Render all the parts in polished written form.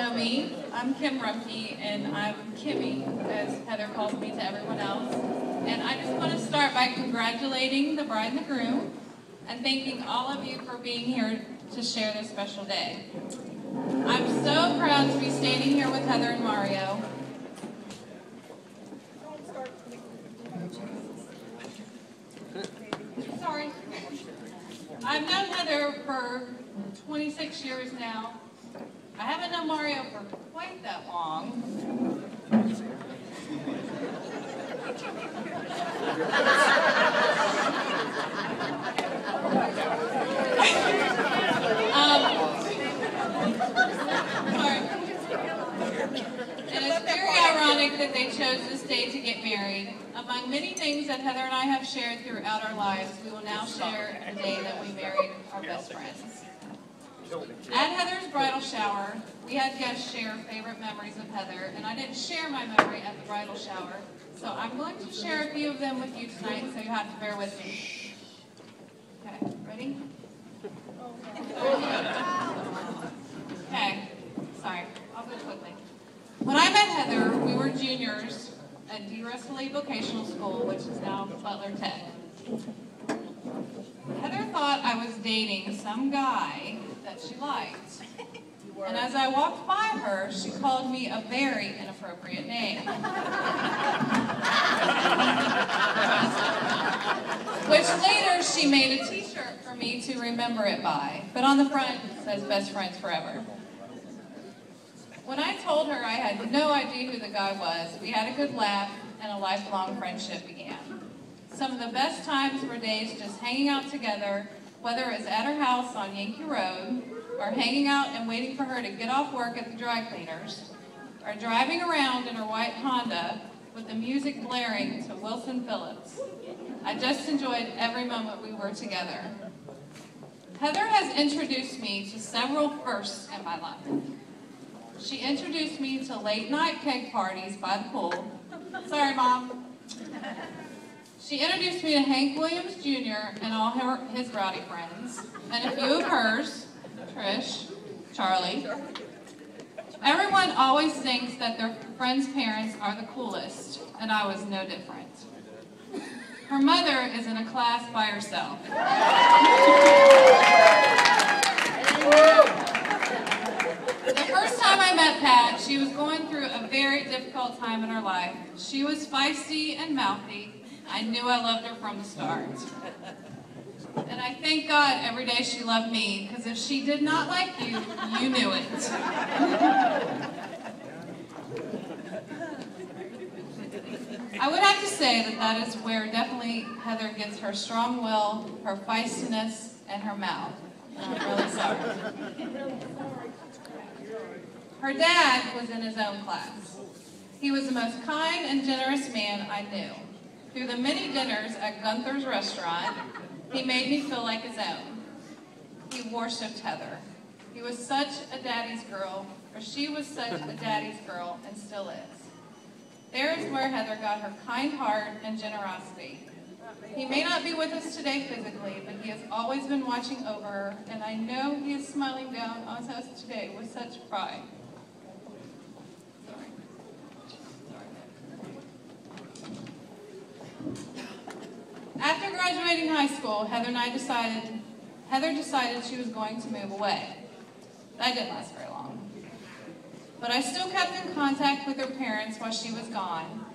know me, I'm Kim Rumpke, and I'm Kimmy, as Heather calls me to everyone else. And I just want to start by congratulating the bride and the groom, and thanking all of you for being here to share this special day. I'm so proud to be standing here with Heather and Mario. Sorry. I've known Heather for 26 years now. I haven't known Mario for quite that long. Sorry. And it's very ironic that they chose this day to get married. Among many things that Heather and I have shared throughout our lives, we will now share the day that we married our best friends. At Heather's bridal shower, we had guests share favorite memories of Heather, and I didn't share my memory at the bridal shower, so I'm going to share a few of them with you tonight, so you have to bear with me. Okay, ready? Okay, sorry, I'll go quickly. When I met Heather, we were juniors at DeRussell Lee Vocational School, which is now Butler Tech. Heather thought I was dating some guy that she liked. And as I walked by her, she called me a very inappropriate name. Which later she made a t-shirt for me to remember it by. But on the front it says Best Friends Forever. When I told her I had no idea who the guy was, we had a good laugh and a lifelong friendship began. Some of the best times were days just hanging out together, whether it was at her house on Yankee Road, or hanging out and waiting for her to get off work at the dry cleaners, or driving around in her white Honda with the music blaring to Wilson Phillips. I just enjoyed every moment we were together. Heather has introduced me to several firsts in my life. She introduced me to late night keg parties by the pool. Sorry, Mom. She introduced me to Hank Williams Jr. and all his rowdy friends, and a few of hers, Trish, Charlie. Everyone always thinks that their friends' parents are the coolest, and I was no different. Her mother is in a class by herself. The first time I met Pat, she was going through a very difficult time in her life. She was feisty and mouthy. I knew I loved her from the start. And I thank God every day she loved me, because if she did not like you, you knew it. I would have to say that that is where definitely Heather gets her strong will, her feistiness, and her mouth. And I'm really sorry. Her dad was in his own class. He was the most kind and generous man I knew. Through the many dinners at Gunther's restaurant, he made me feel like his own. He worshipped Heather. He was such a daddy's girl, or she was such a daddy's girl, and still is. There is where Heather got her kind heart and generosity. He may not be with us today physically, but he has always been watching over her, and I know he is smiling down on us today with such pride. After graduating high school, Heather decided she was going to move away. That didn't last very long. But I still kept in contact with her parents while she was gone.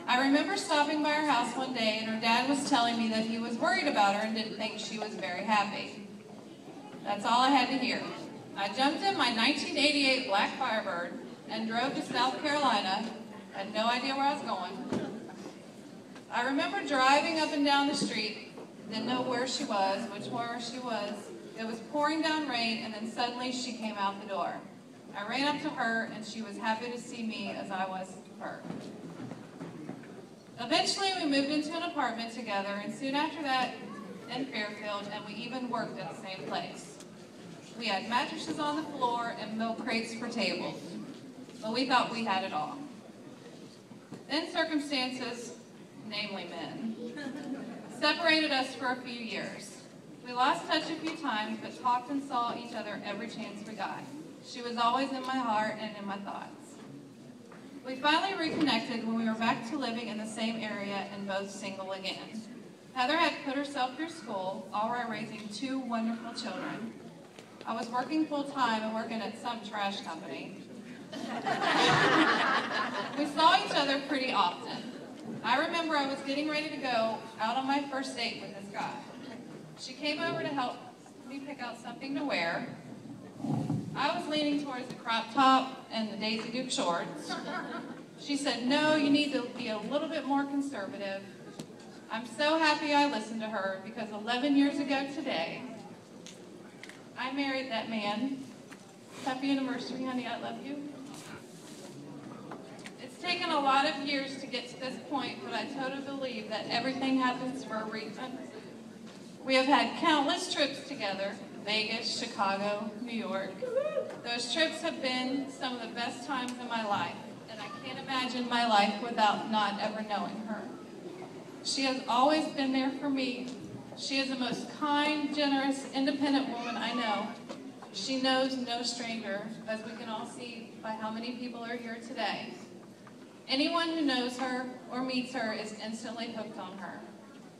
I remember stopping by her house one day, and her dad was telling me that he was worried about her and didn't think she was very happy. That's all I had to hear. I jumped in my 1988 Black Firebird and drove to South Carolina. Had no idea where I was going. I remember driving up and down the street, didn't know where she was, where she was. It was pouring down rain, and then suddenly she came out the door. I ran up to her, and she was happy to see me as I was her. Eventually, we moved into an apartment together, and soon after that, in Fairfield, and we even worked at the same place. We had mattresses on the floor and milk crates for tables, but we thought we had it all. Then circumstances, namely men, separated us for a few years. We lost touch a few times, but talked and saw each other every chance we got. She was always in my heart and in my thoughts. We finally reconnected when we were back to living in the same area and both single again. Heather had put herself through school, all while raising 2 wonderful children. I was working full-time and working at some trash company. We saw each other pretty often. I remember I was getting ready to go out on my first date with this guy. She came over to help me pick out something to wear. I was leaning towards the crop top and the Daisy Duke shorts. She said, no, you need to be a little bit more conservative. I'm so happy I listened to her because 11 years ago today, I married that man. Happy anniversary, honey, I love you. It's taken a lot of years to get to this point, but I totally believe that everything happens for a reason. We have had countless trips together, Vegas, Chicago, New York. Those trips have been some of the best times in my life, and I can't imagine my life without not ever knowing her. She has always been there for me. She is the most kind, generous, independent woman I know. She knows no stranger, as we can all see by how many people are here today. Anyone who knows her or meets her is instantly hooked on her.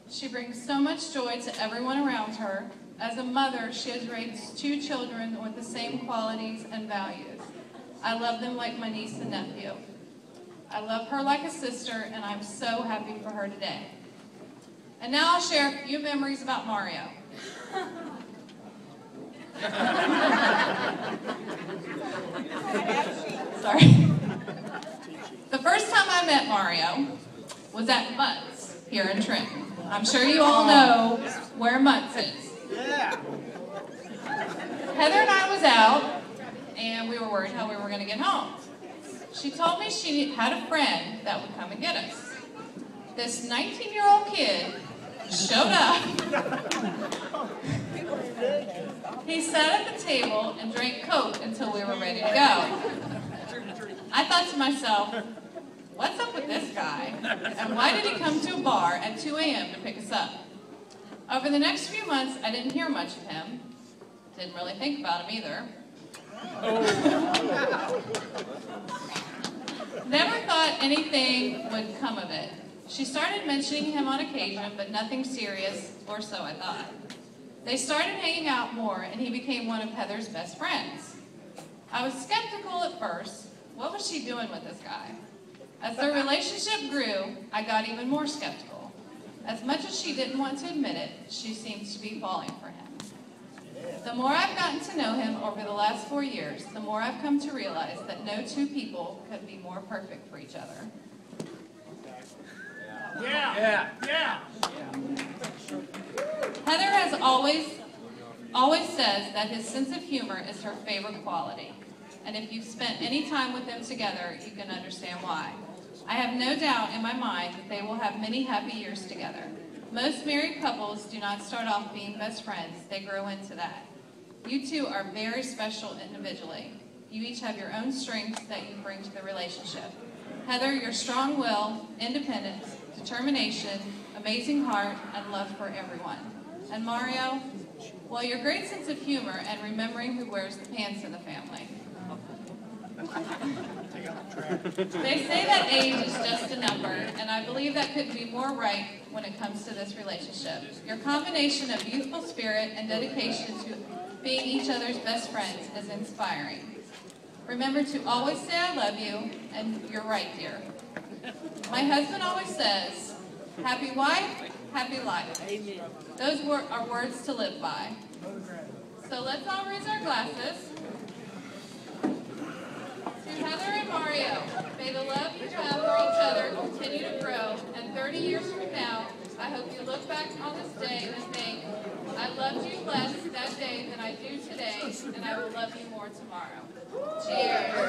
She brings so much joy to everyone around her. As a mother, she has raised 2 children with the same qualities and values. I love them like my niece and nephew. I love her like a sister, and I'm so happy for her today. And now I'll share a few memories about Mario. Sorry. The first time I met Mario was at Mutt's here in Trenton. I'm sure you all know where Mutt's is. Yeah. Heather and I was out, and we were worried how we were going to get home. She told me she had a friend that would come and get us. This 19-year-old kid showed up. He sat at the table and drank Coke until we were ready to go. I thought to myself, what's up with this guy? And why did he come to a bar at 2 a.m. to pick us up? Over the next few months, I didn't hear much of him. Didn't really think about him either. Never thought anything would come of it. She started mentioning him on occasion, but nothing serious, or so I thought. They started hanging out more, and he became one of Heather's best friends. I was skeptical at first. What was she doing with this guy? As their relationship grew, I got even more skeptical. As much as she didn't want to admit it, she seems to be falling for him. The more I've gotten to know him over the last 4 years, the more I've come to realize that no 2 people could be more perfect for each other. Yeah. Heather has always says that his sense of humor is her favorite quality. And if you've spent any time with them together, you can understand why. I have no doubt in my mind that they will have many happy years together. Most married couples do not start off being best friends, they grow into that. You 2 are very special individually. You each have your own strengths that you bring to the relationship. Heather, your strong will, independence, determination, amazing heart, and love for everyone. And Mario, well, your great sense of humor and remembering who wears the pants in the family. They say that age is just a number, and I believe that couldn't be more right when it comes to this relationship. Your combination of youthful spirit and dedication to being each other's best friends is inspiring. Remember to always say I love you, and you're right, dear. My husband always says, happy wife, happy life. Those are words to live by. So let's all raise our glasses. To Heather and Mario, may the love you have for each other continue to grow, and 30 years from now, I hope you look back on this day and think, I loved you less that day than I do today, and I will love you more tomorrow. Cheers.